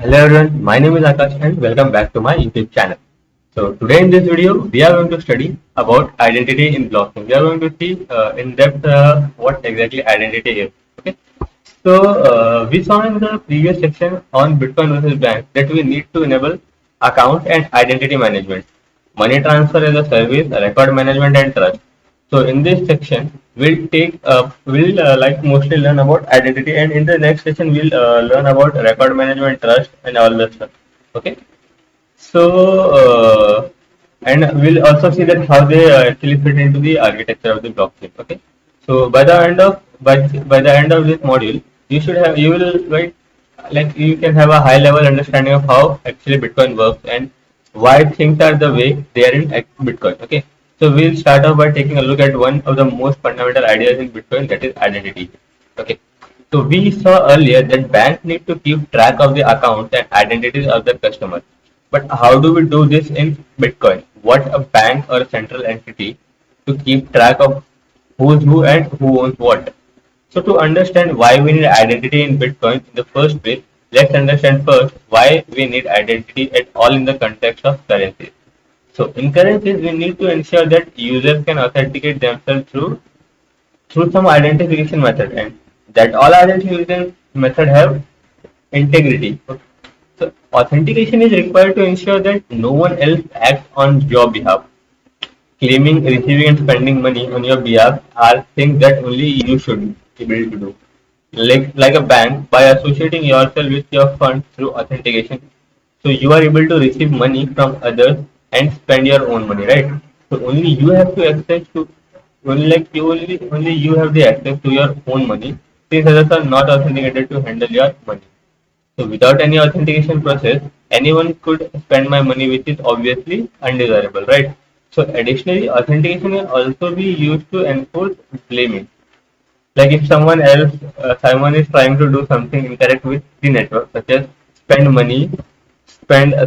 Hello everyone, my name is Akash and welcome back to my YouTube channel. So today in this video, we are going to study about identity in blockchain. We are going to see in depth what exactly identity is. Okay. So we saw in the previous section on Bitcoin versus bank that we need to enable account and identity management, money transfer as a service, record management and trust. So in this section, we'll like mostly learn about identity, and in the next session we'll learn about record management, trust, and all that stuff. Okay. So and we'll also see that how they actually fit into the architecture of the blockchain. Okay. So by the end of this module, you will like you can have a high level understanding of how actually Bitcoin works and why things are the way they are in Bitcoin. Okay. So we'll start off by taking a look at one of the most fundamental ideas in Bitcoin, that is identity. Okay. So we saw earlier that banks need to keep track of the accounts and identities of their customers. But how do we do this in Bitcoin? What a bank or a central entity to keep track of who's who and who owns what? So to understand why we need identity in Bitcoin in the first place, let's understand first why we need identity at all in the context of currency. So in currencies, we need to ensure that users can authenticate themselves through some identification method, and that all identification method have integrity. So authentication is required to ensure that no one else acts on your behalf. Claiming, receiving and spending money on your behalf are things that only you should be able to do. Like a bank, by associating yourself with your fund through authentication, so you are able to receive money from others and spend your own money, right? So only you have to access to only you have the access to your own money, since others are not authenticated to handle your money. So without any authentication process, anyone could spend my money, which is obviously undesirable, right? So additionally, authentication can also be used to enforce blaming. Like if someone is trying to do something incorrect with the network, such as spend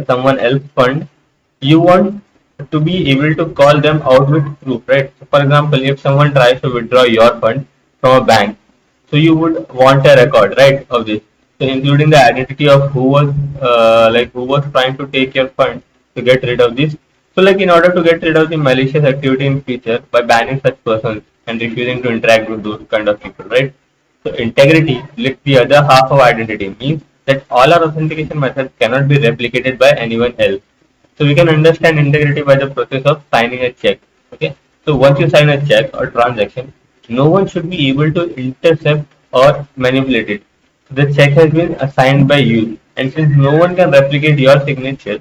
someone else fund, you want to be able to call them out with proof, right? So for example, if someone tries to withdraw your fund from a bank, so you would want a record, right, of this. So including the identity of who was trying to take your fund to get rid of this. So like in order to get rid of the malicious activity in future by banning such persons and refusing to interact with those kind of people, right? So integrity, like the other half of identity, means that all our authentication methods cannot be replicated by anyone else. So we can understand integrity by the process of signing a check. Okay. So once you sign a check or transaction, no one should be able to intercept or manipulate it. So the check has been assigned by you, and since no one can replicate your signature,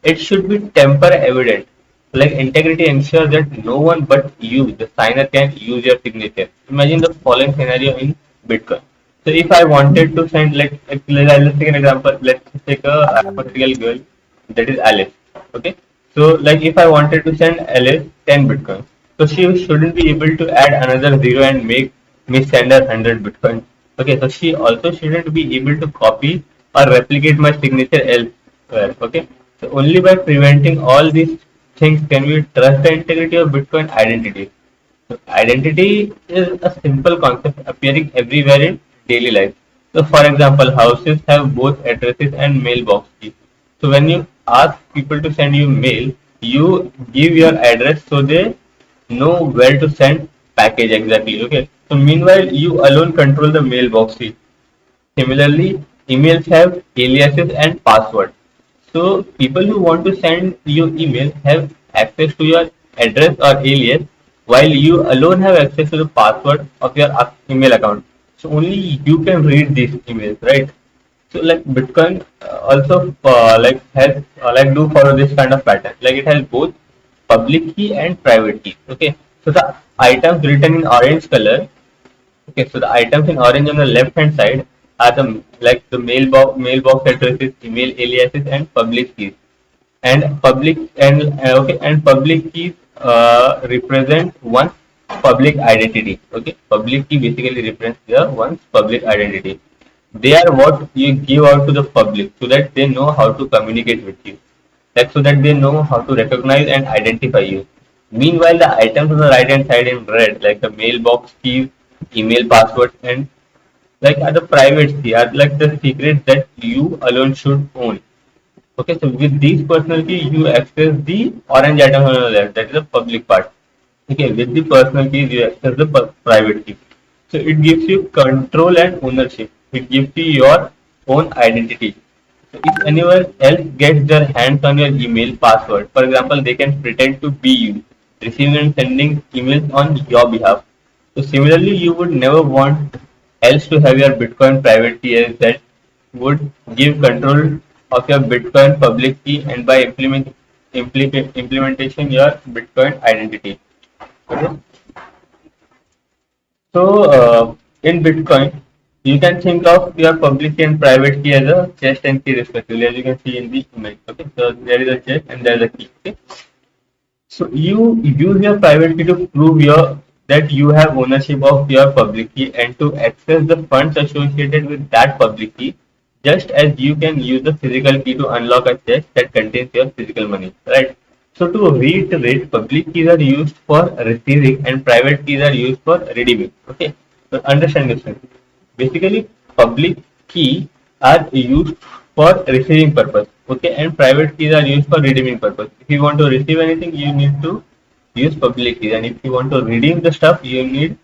it should be temper evident. Like integrity ensures that no one but you, the signer, can use your signature. Imagine the following scenario in Bitcoin. So if I wanted to send, let's take an example. Let's take a hypothetical girl, that is Alice. Okay. So like if I wanted to send Alice 10 Bitcoin, so she shouldn't be able to add another zero and make me send her 100 Bitcoin. Okay. So she also shouldn't be able to copy or replicate my signature elsewhere. Okay. So only by preventing all these things can we trust the integrity of Bitcoin identity. So identity is a simple concept appearing everywhere in daily life. So for example, houses have both addresses and mailbox keys. So when you ask people to send you mail, you give your address so they know where to send package exactly. Okay. So meanwhile, you alone control the mailbox key. Similarly, emails have aliases and passwords. So people who want to send you email have access to your address or alias, while you alone have access to the password of your email account. So only you can read these emails, right? So like Bitcoin also do follow this kind of pattern. Like it has both public key and private key. Okay. So the items written in orange color. Okay, so the items in orange on the left hand side are the mailbox addresses, email aliases, and public keys. And public keys represent one public identity. Okay, public key basically represents the one's public identity. They are what you give out to the public so that they know how to communicate with you, like so that they know how to recognize and identify you. Meanwhile, the items on the right hand side in red, like the mailbox keys, email passwords, and like are the private key, are like the secret that you alone should own. Okay, so with these personal key, you access the orange item on the left, that is the public part. Okay, with the personal keys, you access the private key. So it gives you control and ownership. It gives you your own identity. So if anyone else gets their hands on your email password, for example, they can pretend to be you, receiving and sending emails on your behalf. So similarly, you would never want else to have your Bitcoin private key, as that would give control of your Bitcoin public key and by implementation your Bitcoin identity. Okay. So in Bitcoin, you can think of your public key and private key as a chest and key respectively, as you can see in the image. Okay, so there is a chest and there is a key. Okay, so you use your private key to prove your that you have ownership of your public key and to access the funds associated with that public key, just as you can use the physical key to unlock a chest that contains your physical money, right? So to reiterate, public keys are used for receiving and private keys are used for redeeming. Okay, so understand this one. Basically, public key are used for receiving purpose. Okay, and private keys are used for redeeming purpose. If you want to receive anything, you need to use public keys, and if you want to redeem the stuff, you need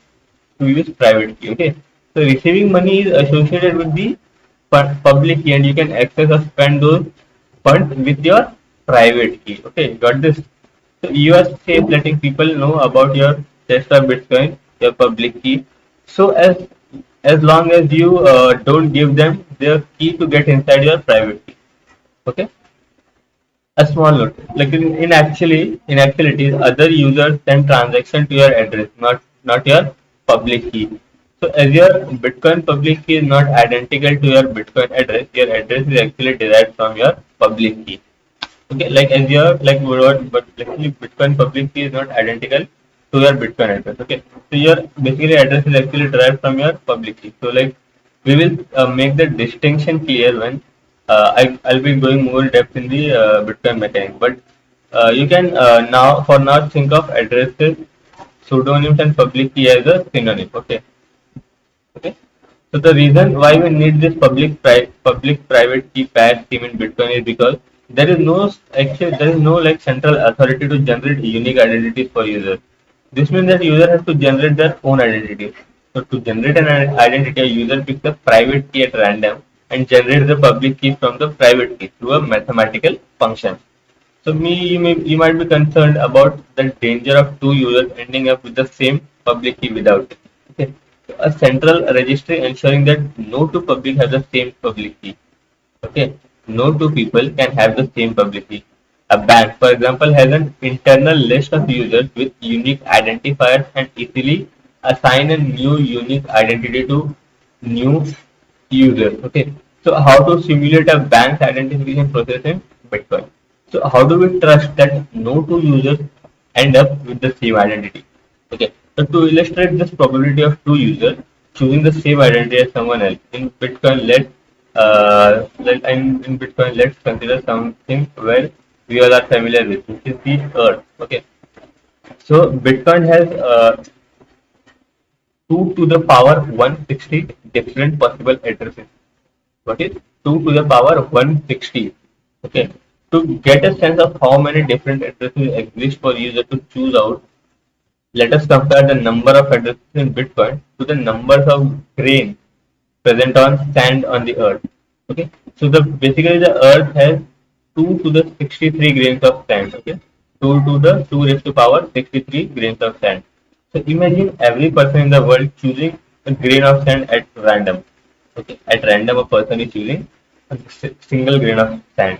to use private key. Okay, so receiving money is associated with the public key, and you can access or spend those funds with your private key. Okay, got this? So you are safe letting people know about your Tesla Bitcoin, your public key. So as long as you don't give them their key to get inside your private key. Okay, a small note. Like in actuality, other users send transaction to your address, not your public key. So as your Bitcoin public key is not identical to your Bitcoin address, your address is actually derived from your public key. Okay, like as your like what but actually Bitcoin public key is not identical to your Bitcoin address. Okay, so your basically address is actually derived from your public key. So like we will make the distinction clear when I'll be going more depth in the Bitcoin mechanics. But you can now think of addresses, pseudonyms, and public key as a synonym. Okay, okay. So the reason why we need this public private key pair scheme in Bitcoin is because there is no like central authority to generate unique identities for users. This means that user has to generate their own identity. So to generate an identity, a user picks a private key at random and generates the public key from the private key through a mathematical function. So you might be concerned about the danger of two users ending up with the same public key without. Okay. So a central registry ensuring that no two public have the same public key. Okay. No two people can have the same public key. A bank, for example, has an internal list of users with unique identifiers and easily assign a new unique identity to new users. Okay. So how to simulate a bank's identification process in Bitcoin? So how do we trust that no two users end up with the same identity? Okay. So to illustrate this probability of two users choosing the same identity as someone else in Bitcoin, in Bitcoin, let's consider something where we all are familiar with, which is the Earth. Okay. So Bitcoin has 2 to the power 160 different possible addresses. What is 2 to the power 160? Okay, to get a sense of how many different addresses exist for user to choose out, let us compare the number of addresses in Bitcoin to the numbers of grains present on sand on the earth. Okay, so the basically the earth has 2 to the 63 grains of sand. Okay, 2 to the 2 raised to power 63 grains of sand. So imagine every person in the world choosing a grain of sand at random. Okay, at random a person is choosing a single grain of sand.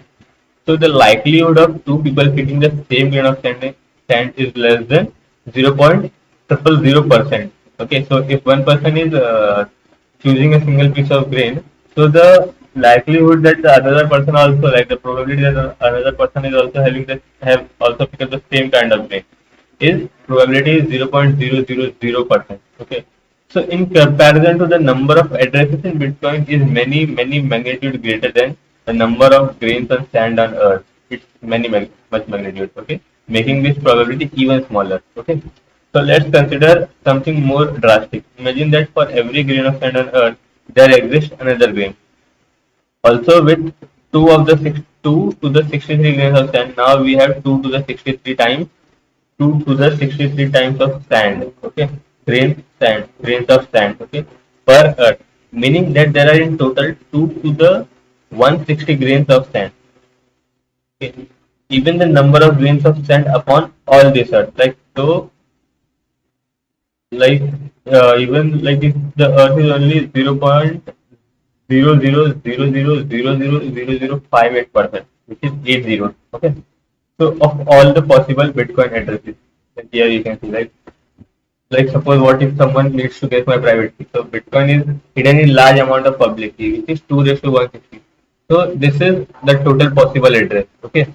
So the likelihood of two people picking the same grain of sand is less than 0.000%. Okay, so if one person is choosing a single piece of grain, so the likelihood that the other person also, like the probability that another person is also having the have also picked the same kind of grain is probability is 0.000%. Okay, so in comparison to the number of addresses in Bitcoin is many magnitude greater than the number of grains of sand on Earth. It's much magnitude. Okay, making this probability even smaller. Okay, so let's consider something more drastic. Imagine that for every grain of sand on Earth, there exists another grain. Also with 2 to the 63 grains of sand, now we have 2 to the 63 times 2 to the 63 times of sand, okay, grains of sand, okay, per earth, meaning that there are in total 2 to the 160 grains of sand, okay. Even the number of grains of sand upon all this earth, like so, like even like if the earth is only 0.0000000058%, which is 8 zeros, okay. So of all the possible Bitcoin addresses, like here you can see, like suppose what if someone needs to guess my private key. So Bitcoin is hidden in large amount of public key, which is 2 raised to 160. So this is the total possible address. Okay.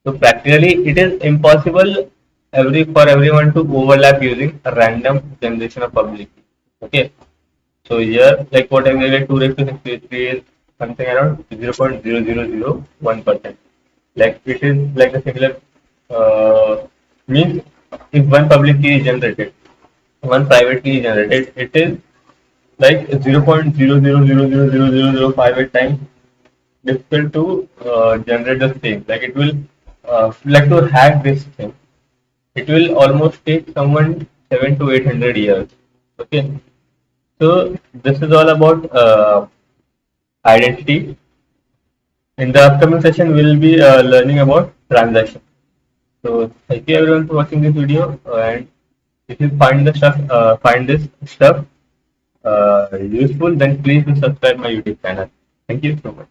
So practically it is impossible for everyone to overlap using a random generation of public key. Okay. So here like what I mean like 2 raised to 63 is something around 0.0001%. Like it is like a similar means if one public key is generated, one private key is generated, it is like 0.00000058 times difficult to generate the same. Like it will like to hack this thing. It will almost take someone 7 to 800 years. Okay, so this is all about identity. In the upcoming session, we will be learning about transaction. So thank you everyone for watching this video. And if you find this stuff useful, then please do subscribe my YouTube channel. Thank you so much.